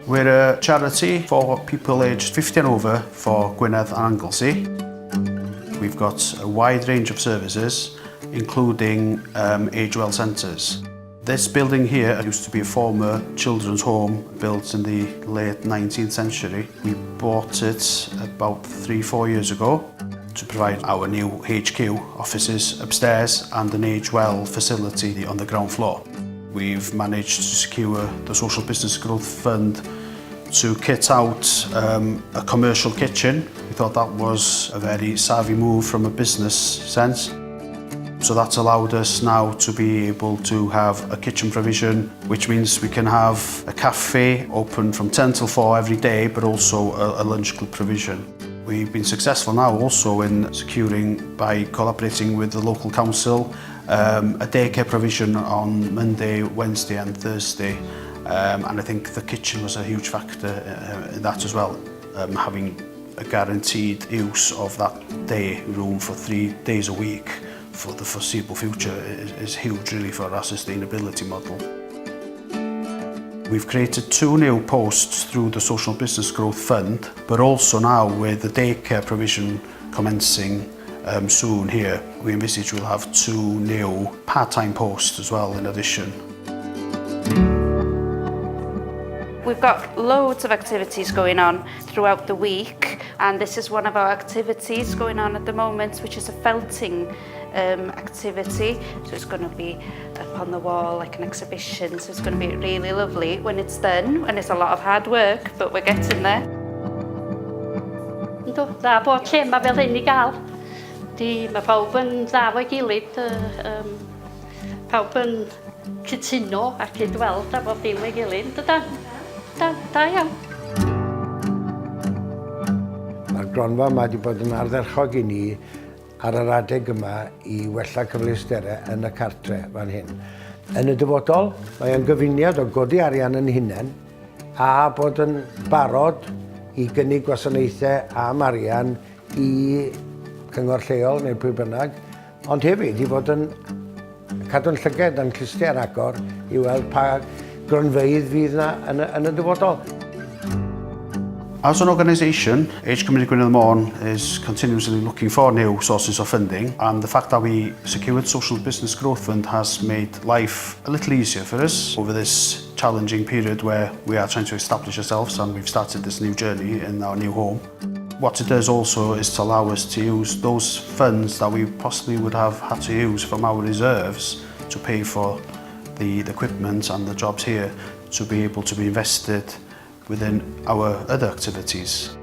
We're a charity for people aged 50 and over for Gwynedd and Anglesey. We've got a wide range of services, including age well centres. This building here used to be a former children's home built in the late 19th century. We bought it about 3-4 years ago to provide our new HQ offices upstairs and an age well facility on the ground floor. We've managed to secure the Social Business Growth Fund to kit out a commercial kitchen. We thought that was a very savvy move from a business sense. So that's allowed us now to be able to have a kitchen provision, which means we can have a cafe open from 10 till 4 every day, but also a lunch club provision. We've been successful now also in securing, by collaborating with the local council, a daycare provision on Monday, Wednesday and Thursday. And I think the kitchen was a huge factor in that as well. Having a guaranteed use of that day room for 3 days a week for the foreseeable future is huge really for our sustainability model. We've created 2 new posts through the Social Business Growth Fund, but also now with the daycare provision commencing soon here, we envisage we'll have 2 new part-time posts as well in addition. We've got loads of activities going on throughout the week, and this is one of our activities going on at the moment, which is a felting activity. So it's going to be up on the wall like an exhibition, so it's going to be really lovely when it's done, and it's a lot of hard work, but we're getting there. Yndw, dda bod lle yma fel hyn I gael. Mae pawb yn dda fo'i gilydd, pawb yn cytuno a cydweld a bob dim o'i gilydd, dydan? Da iawn. Mae'r Gronfa yma wedi bod yn ardderchog I ni ar yr adeg yma I wella cyfleusterau yn y cartre fan hyn. Yn y dyfodol, mae o'n gyfuniad o godi arian yn hunain a bod yn barod I gynnig gwasanaethau am arian I cyngor lleol neu pwy bynnag, ond hefyd I fod yn cadw'n llyged yn clustiau agor I weld pa gronfeydd fydd yna yn y dyfodol. As an organisation, Age Cymru Gwynedd Môn is continuously looking for new sources of funding, and the fact that we secured Social Business Growth Fund has made life a little easier for us over this challenging period where we are trying to establish ourselves and we've started this new journey in our new home. What it does also is to allow us to use those funds that we possibly would have had to use from our reserves to pay for the equipment and the jobs here to be able to be invested within our other activities.